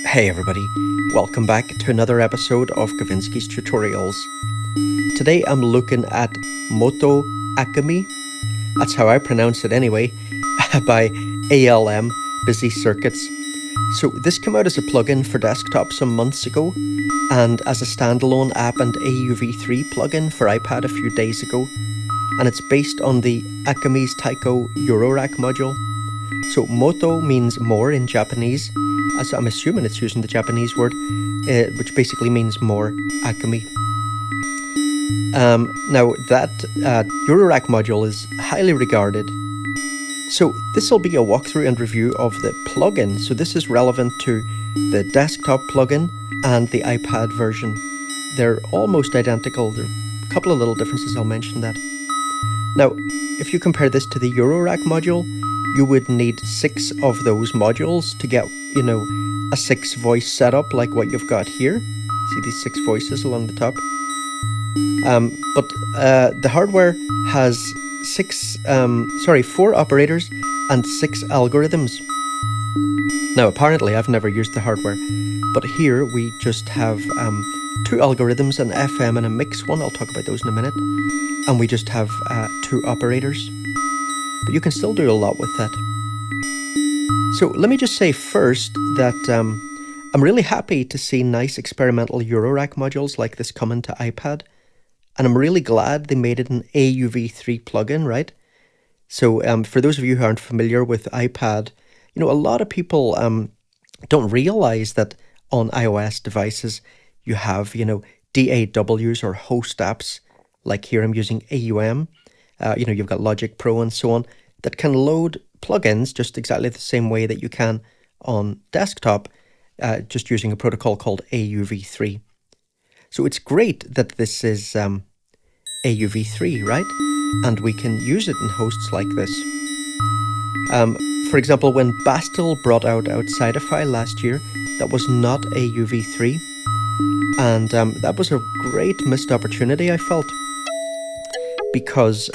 Hey everybody, welcome back to another episode of Gavinski's Tutorials. Today I'm looking at Moto Akemie, that's how I pronounce it anyway, by ALM Busy Circuits. So this came out as a plugin for desktop some months ago, and as a standalone app and AUV3 plugin for iPad a few days ago, and it's based on the Akemie's Taiko Eurorack module. So Moto means more in Japanese, as I'm assuming it's using the Japanese word, which basically means more, Akemie. Now that Eurorack module is highly regarded. So this will be a walkthrough and review of the plugin. So this is relevant to the desktop plugin and the iPad version. They're almost identical. There are a couple of little differences, I'll mention that. Now, if you compare this to the Eurorack module, you would need 6 of those modules to get, a 6-voice setup like what you've got here. See these 6 voices along the top? But the hardware has 4 operators and 6 algorithms. Now, apparently, I've never used the hardware, but here we just have 2 algorithms, an FM and a mix one. I'll talk about those in a minute. And we just have 2 operators. But you can still do a lot with that. So let me just say first that I'm really happy to see nice experimental Eurorack modules like this coming to iPad. And I'm really glad they made it an AUV3 plugin, right? So for those of you who aren't familiar with iPad, a lot of people don't realize that on iOS devices you have, DAWs or host apps. Like here I'm using AUM. You've got Logic Pro and so on that can load plugins just exactly the same way that you can on desktop, just using a protocol called AUV3. So it's great that this is AUV3, right? And we can use it in hosts like this. For example, when Bastille brought out Outsideify last year, that was not AUV3. And that was a great missed opportunity, I felt. Because,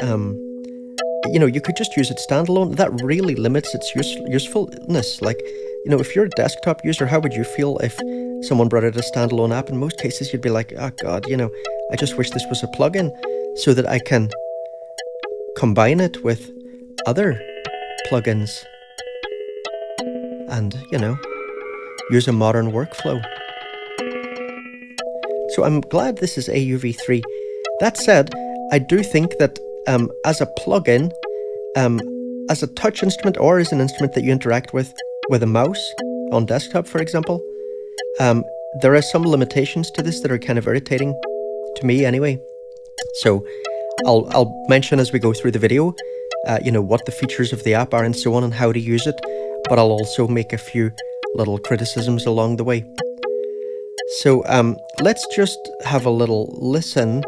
you could just use it standalone. That really limits its usefulness. Like, if you're a desktop user, how would you feel if someone brought out a standalone app? In most cases, you'd be like, oh God, I just wish this was a plugin so that I can combine it with other plugins and, use a modern workflow. So I'm glad this is AUV3. That said, I do think that as a plugin, as a touch instrument or as an instrument that you interact with a mouse on desktop, for example, there are some limitations to this that are kind of irritating to me anyway. So I'll mention as we go through the video, what the features of the app are and so on and how to use it, but I'll also make a few little criticisms along the way. So let's just have a little listen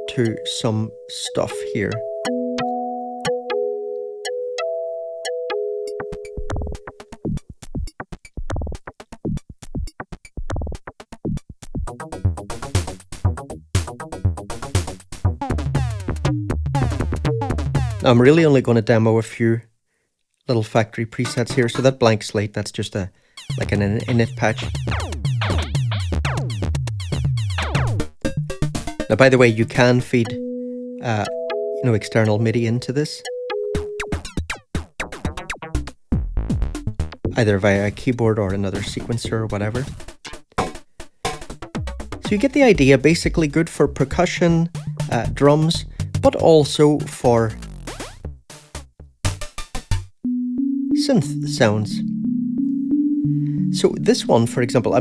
to some stuff here. Now, I'm really only going to demo a few little factory presets here. So that blank slate, that's just like an init patch. Now, by the way, you can feed, external MIDI into this, either via a keyboard or another sequencer or whatever. So you get the idea. Basically, good for percussion, drums, but also for synth sounds. So this one, for example, I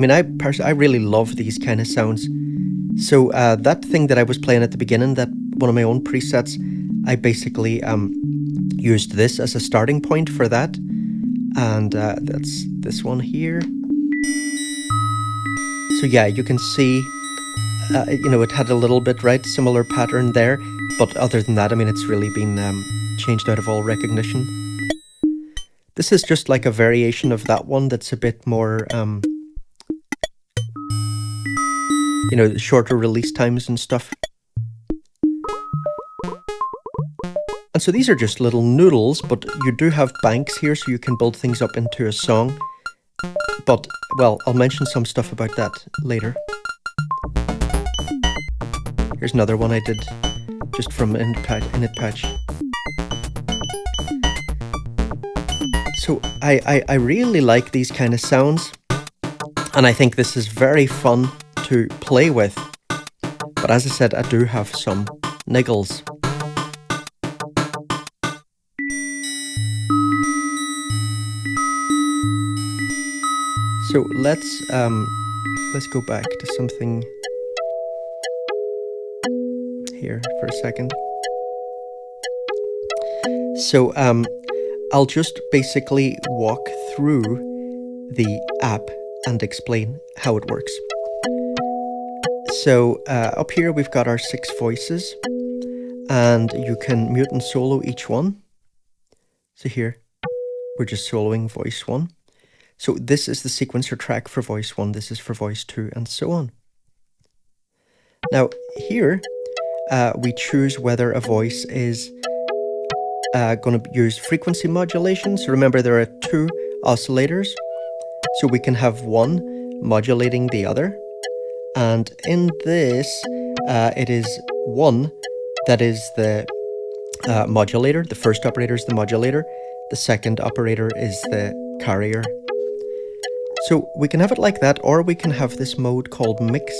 really love these kind of sounds. So that thing that I was playing at the beginning, that one of my own presets, I basically used this as a starting point for that. And that's this one here. So yeah, you can see, it had a little bit, right, similar pattern there. But other than that, it's really been changed out of all recognition. This is just like a variation of that one that's a bit more, shorter release times and stuff. And so these are just little noodles, but you do have banks here, so you can build things up into a song. But, well, I'll mention some stuff about that later. Here's another one I did just from Init Patch. So I really like these kind of sounds, and I think this is very fun to play with. But as I said, I do have some niggles. So let's go back to something here for a second. So I'll just basically walk through the app and explain how it works. So up here we've got our 6 voices, and you can mute and solo each one. So here we're just soloing voice 1. So this is the sequencer track for voice 1, this is for voice 2, and so on. Now here we choose whether a voice is going to use frequency modulation. So remember, there are 2 oscillators, so we can have one modulating the other. And in this, it is 1 that is the modulator. The first operator is the modulator. The second operator is the carrier. So we can have it like that, or we can have this mode called mix.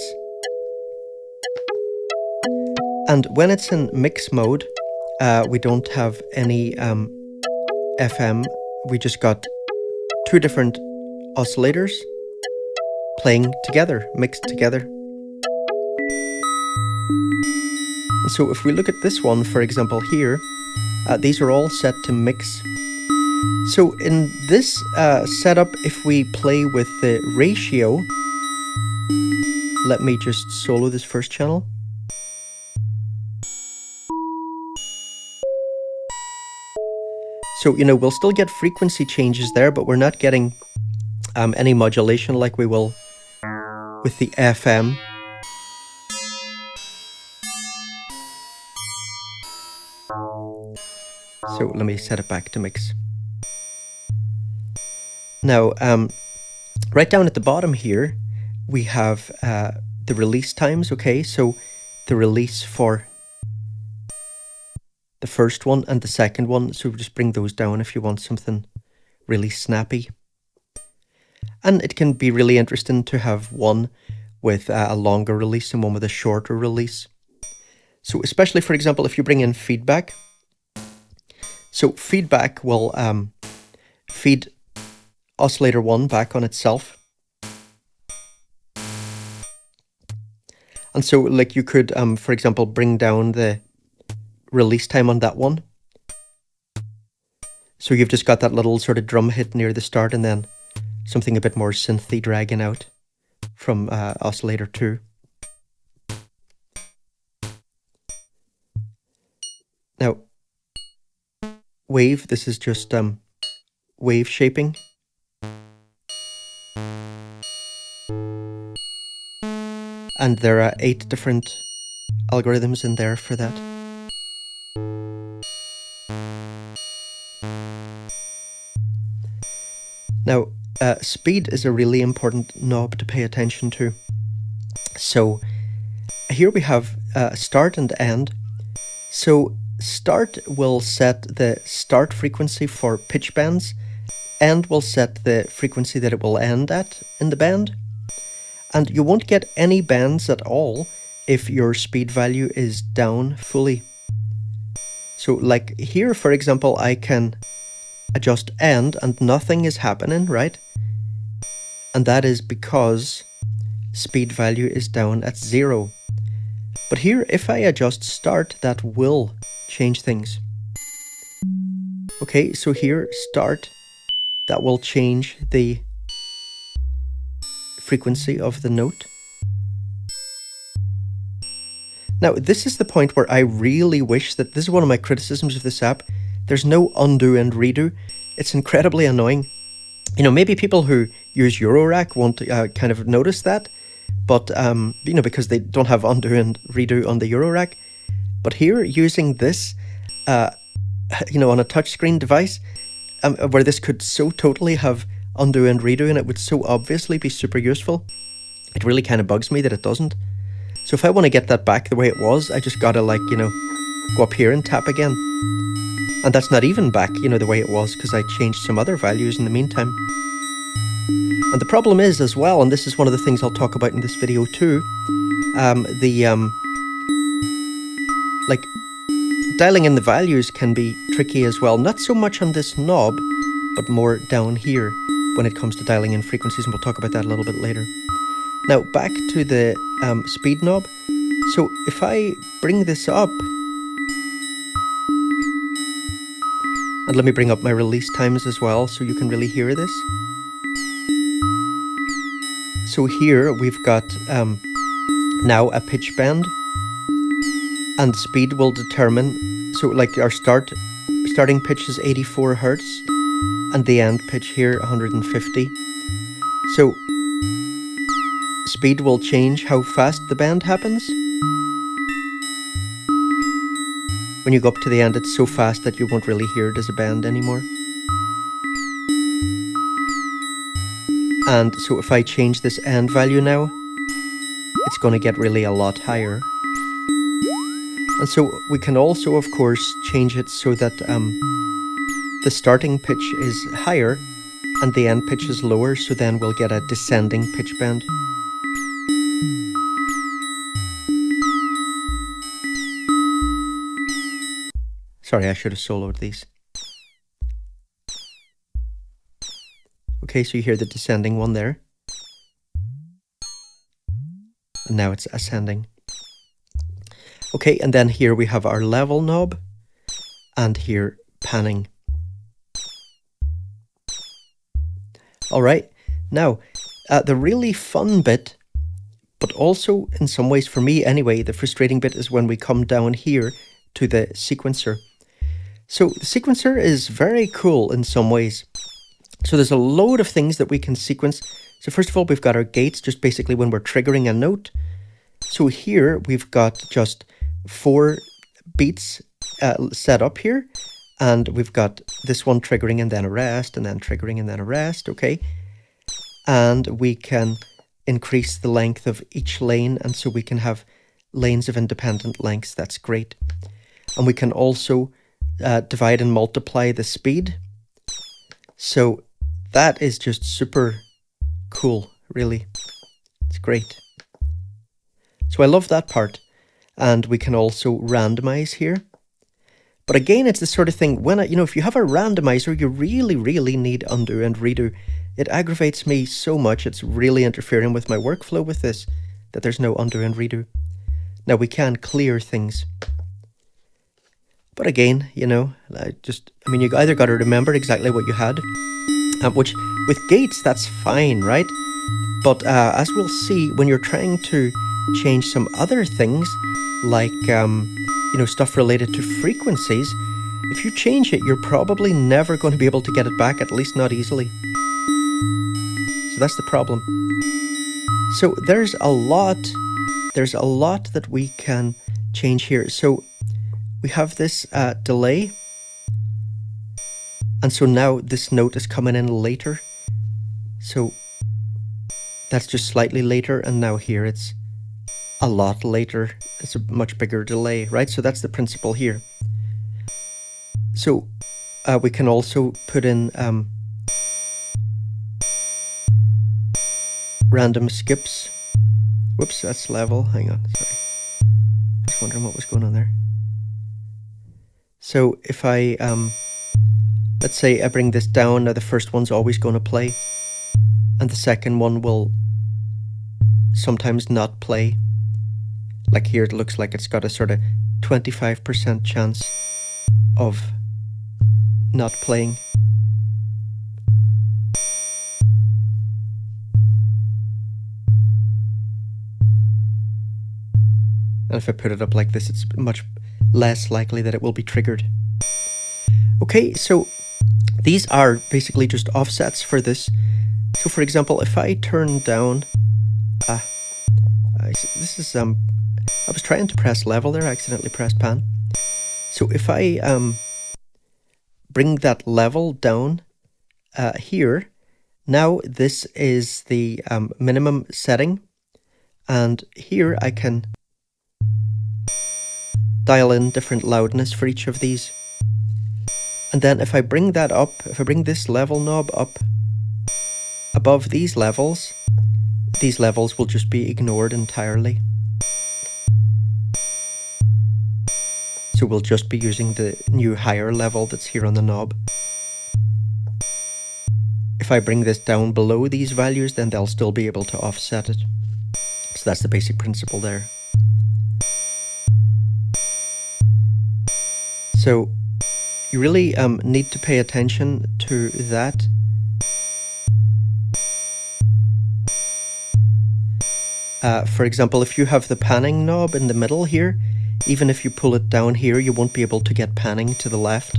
And when it's in mix mode, we don't have any FM. We just got 2 different oscillators playing together, mixed together. And so if we look at this one, for example, here, these are all set to mix. So in this setup, if we play with the ratio, let me just solo this first channel. So, you know, we'll still get frequency changes there, but we're not getting any modulation like we will with the FM. So let me set it back to mix. Now, right down at the bottom here, we have the release times, okay? So the release for the first one and the second one, so just bring those down if you want something really snappy. And it can be really interesting to have one with a longer release and one with a shorter release. So especially, for example, if you bring in feedback. So feedback will feed oscillator 1 back on itself. And so like you could, for example, bring down the release time on that one. So you've just got that little sort of drum hit near the start, and then something a bit more synthy dragging out from oscillator 2. Now, wave, this is just wave shaping. And there are 8 different algorithms in there for that. Now, speed is a really important knob to pay attention to. So here we have start and end. So start will set the start frequency for pitch bands, end will set the frequency that it will end at in the band. And you won't get any bands at all if your speed value is down fully. So like here, for example, I can adjust end and nothing is happening, right? And that is because speed value is down at 0. But here, if I adjust start, that will change things. Okay, so here, start, that will change the frequency of the note. Now, this is the point where I really wish that, this is one of my criticisms of this app, there's no undo and redo. It's incredibly annoying. You know, maybe people who use Eurorack won't kind of notice that, but, you know, because they don't have undo and redo on the Eurorack. But here, using this, you know, on a touchscreen device, where this could so totally have undo and redo, and it would so obviously be super useful. It really kind of bugs me that it doesn't. So if I want to get that back the way it was, I just gotta, like, you know, go up here and tap again. And that's not even back, you know, the way it was, because I changed some other values in the meantime. And the problem is as well, and this is one of the things I'll talk about in this video too, like, dialing in the values can be tricky as well. Not so much on this knob, but more down here when it comes to dialing in frequencies, and we'll talk about that a little bit later. Now, back to the speed knob. So if I bring this up, and let me bring up my release times as well so you can really hear this. So here we've got now a pitch bend, and speed will determine, so like our starting pitch is 84 Hertz and the end pitch here 150. So speed will change how fast the bend happens. When you go up to the end, it's so fast that you won't really hear it as a bend anymore. And so if I change this end value now, it's going to get really a lot higher. And so we can also, of course, change it so that the starting pitch is higher and the end pitch is lower, so then we'll get a descending pitch bend. Sorry, I should have soloed these. Okay, so you hear the descending one there. And now it's ascending. Okay, and then here we have our level knob, and here panning. All right, now the really fun bit, but also in some ways for me anyway, the frustrating bit is when we come down here to the sequencer. So the sequencer is very cool in some ways. So there's a load of things that we can sequence. So first of all, we've got our gates, just basically when we're triggering a note. So here we've got just 4 beats set up here, and we've got this one triggering and then a rest, and then triggering and then a rest, okay? And we can increase the length of each lane, and so we can have lanes of independent lengths. That's great. And we can also divide and multiply the speed. So that is just super cool, really. It's great. So I love that part. And we can also randomize here. But again, it's the sort of thing, when if you have a randomizer, you really, really need undo and redo. It aggravates me so much. It's really interfering with my workflow with this, that there's no undo and redo. Now we can clear things. But again, you either got to remember exactly what you had, which with gates, that's fine, right? But as we'll see, when you're trying to change some other things, like, stuff related to frequencies, if you change it, you're probably never going to be able to get it back, at least not easily. So that's the problem. So there's a lot that we can change here. So we have this delay. And so now this note is coming in later. So that's just slightly later. And now here it's a lot later. It's a much bigger delay, right? So that's the principle here. So we can also put in random skips. Whoops, that's level. Hang on, sorry. Just wondering what was going on there. So if I, let's say I bring this down, now the first one's always going to play, and the second one will sometimes not play. Like here, it looks like it's got a sort of 25% chance of not playing. And if I put it up like this, it's much less likely that it will be triggered. Okay, so these are basically just offsets for this. So for example, if I turn down, I was trying to press level there, I accidentally pressed pan. So if I bring that level down here, Now this is the minimum setting, and here I can dial in different loudness for each of these. And then if I bring that up, if I bring this level knob up above these levels will just be ignored entirely. So we'll just be using the new higher level that's here on the knob. If I bring this down below these values, then they'll still be able to offset it. So that's the basic principle there. So you really need to pay attention to that. For example, if you have the panning knob in the middle here, even if you pull it down here, you won't be able to get panning to the left.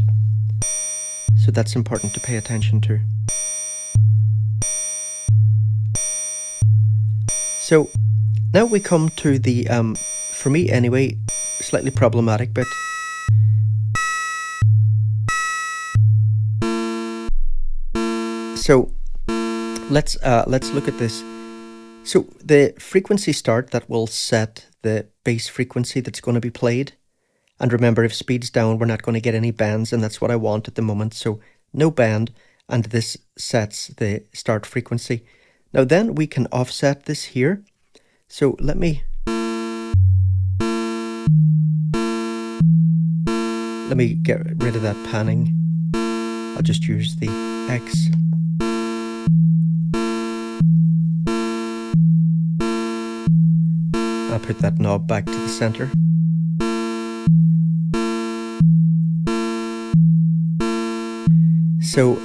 So that's important to pay attention to. So now we come to the, for me anyway, slightly problematic bit. So let's look at this. So the frequency start that will set the bass frequency that's going to be played. And remember, if speed's down, we're not going to get any bands, and that's what I want at the moment. So no band, and this sets the start frequency. Now then we can offset this here. So let me get rid of that panning. I'll just use the X. I'll put that knob back to the center. So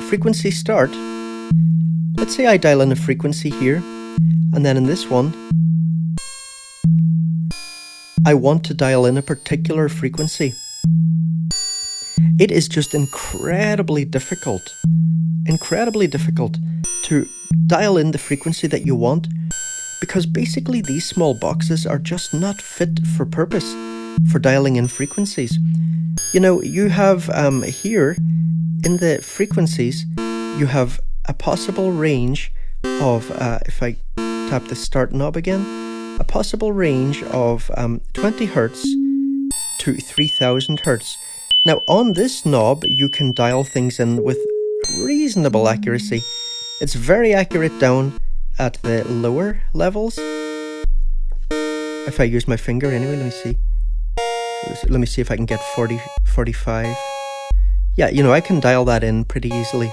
frequency start, let's say I dial in a frequency here, and then in this one I want to dial in a particular frequency. It is just incredibly difficult to dial in the frequency that you want, because basically these small boxes are just not fit for purpose for dialing in frequencies. You know, you have here in the frequencies, you have a possible range of, if I tap the start knob again, a possible range of 20 Hertz to 3000 Hertz. Now on this knob, you can dial things in with reasonable accuracy. It's very accurate down at the lower levels. If I use my finger anyway, let me see if I can get 40, 45. Yeah, you know, I can dial that in pretty easily.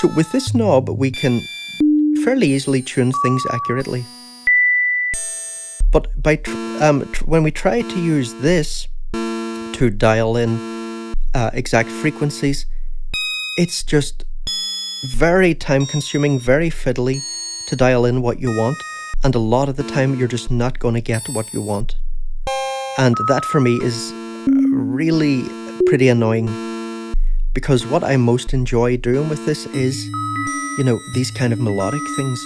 So with this knob, we can fairly easily tune things accurately. But by when we try to use this to dial in exact frequencies, it's just very time consuming, very fiddly to dial in what you want, and a lot of the time you're just not going to get what you want. And that for me is really pretty annoying, because what I most enjoy doing with this is, you know, these kind of melodic things.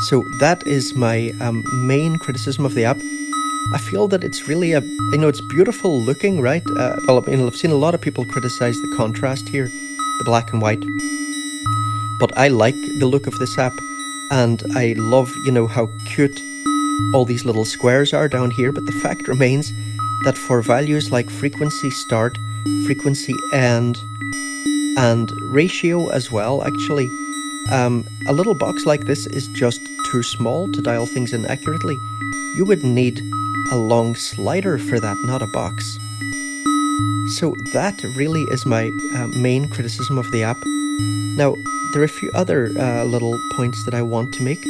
So that is my main criticism of the app. I feel that it's really it's beautiful looking, right? Well, I mean, I've seen a lot of people criticize the contrast here, the black and white. But I like the look of this app, and I love, you know, how cute all these little squares are down here. But the fact remains that for values like frequency start, frequency end, and ratio as well, actually, a little box like this is just too small to dial things in accurately. You would need a long slider for that, not a box. So that really is my main criticism of the app. Now, there are a few other little points that I want to make.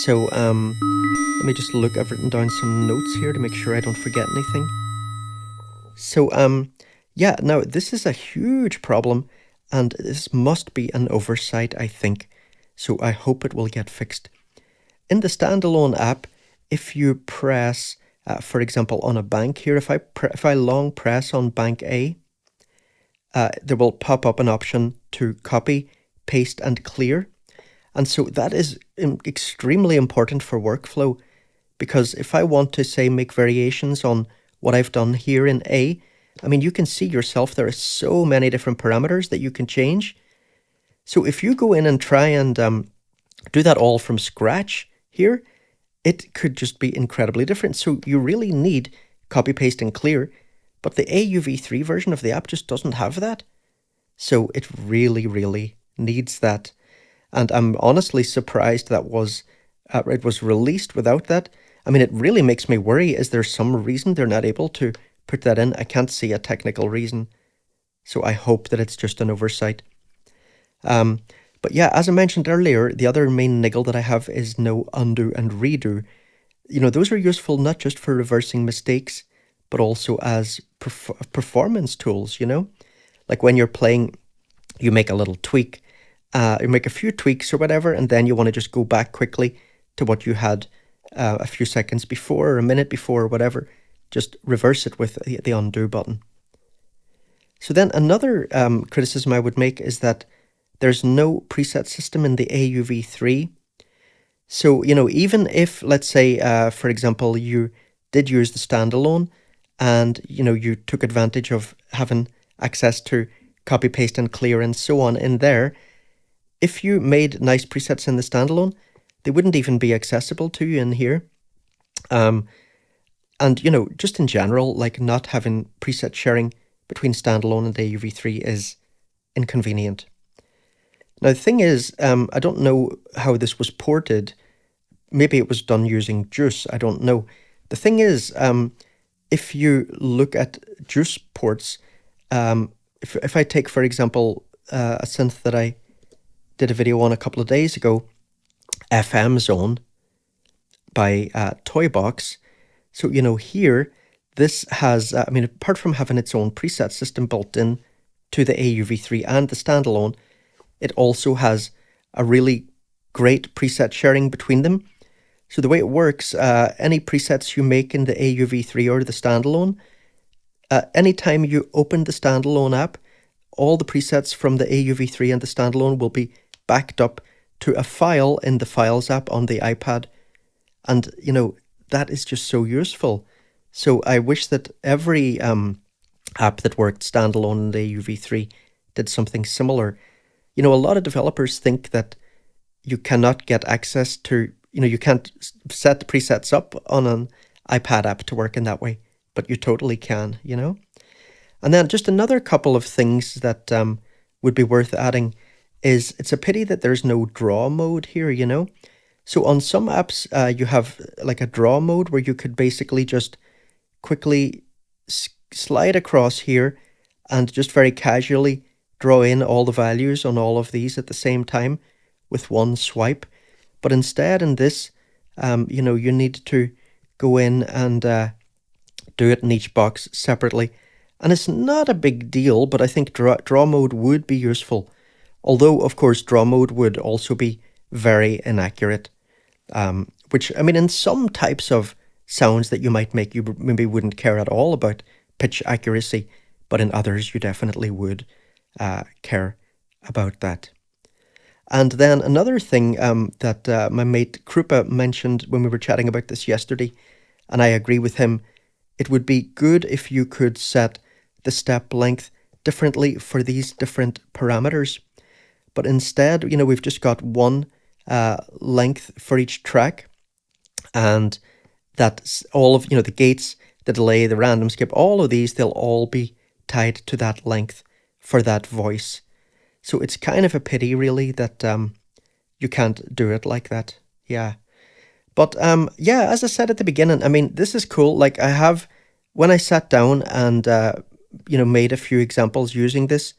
So let me just look. I've written down some notes here to make sure I don't forget anything. So yeah, now this is a huge problem, and this must be an oversight, I think. So I hope it will get fixed. In the standalone app, if you press, for example, on a bank here, if I long press on bank A, there will pop up an option to copy, paste, and clear. And so that is extremely important for workflow, because if I want to, say, make variations on what I've done here in A, I mean, you can see yourself, there are so many different parameters that you can change. So if you go in and try and do that all from scratch here, it could just be incredibly different. So you really need copy, paste, and clear. But the AUV3 version of the app just doesn't have that. So it really, really needs that. And I'm honestly surprised that it was released without that. I mean, it really makes me worry. Is there some reason they're not able to put that in? I can't see a technical reason. So I hope that it's just an oversight. But yeah, as I mentioned earlier, the other main niggle that I have is no undo and redo. You know, those are useful not just for reversing mistakes, but also as performance tools, you know? Like when you're playing, you make a little tweak, you make a few tweaks or whatever, and then you want to just go back quickly to what you had a few seconds before or a minute before or whatever. Just reverse it with the undo button. So then another criticism I would make is that there's no preset system in the AUV3. So, you know, even if, let's say, for example, you did use the standalone and, you know, you took advantage of having access to copy, paste, and clear and so on in there, if you made nice presets in the standalone, they wouldn't even be accessible to you in here. And, you know, just in general, like not having preset sharing between standalone and AUV3 is inconvenient. Now, the thing is, I don't know how this was ported. Maybe it was done using Juice. I don't know. The thing is, if you look at Juice ports, if I take, for example, a synth that I did a video on a couple of days ago, FM Zone by Toybox. So, you know, here, this has, I mean, apart from having its own preset system built in to the AUV3 and the standalone, it also has a really great preset sharing between them. So the way it works, any presets you make in the AUV3 or the standalone, anytime you open the standalone app, all the presets from the AUV3 and the standalone will be backed up to a file in the Files app on the iPad. And, you know, that is just so useful. So I wish that every app that worked standalone in the AUV3 did something similar. You know, a lot of developers think that you cannot get access to, you know, you can't set the presets up on an iPad app to work in that way, but you totally can, you know? And then just another couple of things that would be worth adding is it's a pity that there's no draw mode here, you know? So on some apps, you have like a draw mode where you could basically just quickly slide across here and just very casually draw in all the values on all of these at the same time with one swipe. But instead in this, you know, you need to go in and do it in each box separately. And it's not a big deal, but I think draw mode would be useful. Although, of course, draw mode would also be very inaccurate. Which, I mean, in some types of sounds that you might make, you maybe wouldn't care at all about pitch accuracy. But in others, you definitely would care about that. And then another thing that my mate Krupa mentioned when we were chatting about this yesterday, and I agree with him, it would be good if you could set the step length differently for these different parameters. But instead, you know, we've just got one length for each track, and that's all of, you know, the gates, the delay, the random skip, all of these, they'll all be tied to that length for that voice. So it's kind of a pity, really, that you can't do it like that. Yeah. But yeah, as I said at the beginning, I mean, this is cool. Like I have, when I sat down and, you know, made a few examples using this,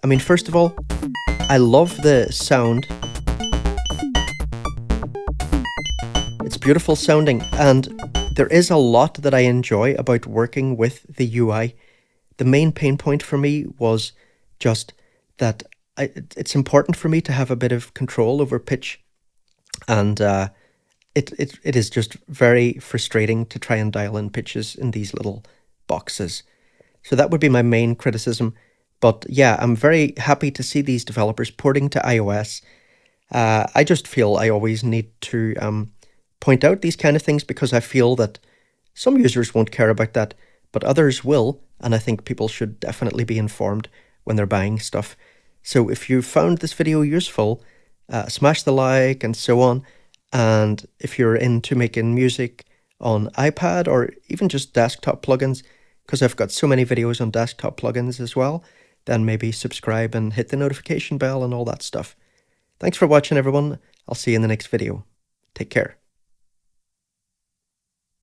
I mean, first of all, I love the sound. It's beautiful sounding, and there is a lot that I enjoy about working with the UI. The main pain point for me was just that it's important for me to have a bit of control over pitch, and it is just very frustrating to try and dial in pitches in these little boxes. So that would be my main criticism. But yeah, I'm very happy to see these developers porting to iOS. I just feel I always need to point out these kind of things because I feel that Some users won't care about that, but others will, and I think people should definitely be informed when they're buying stuff. So if you found this video useful, smash the like and so on. And if you're into making music on iPad or even just desktop plugins, because I've got so many videos on desktop plugins as well, then maybe subscribe and hit the notification bell and all that stuff. Thanks for watching, everyone. I'll see you in the next video. Take care.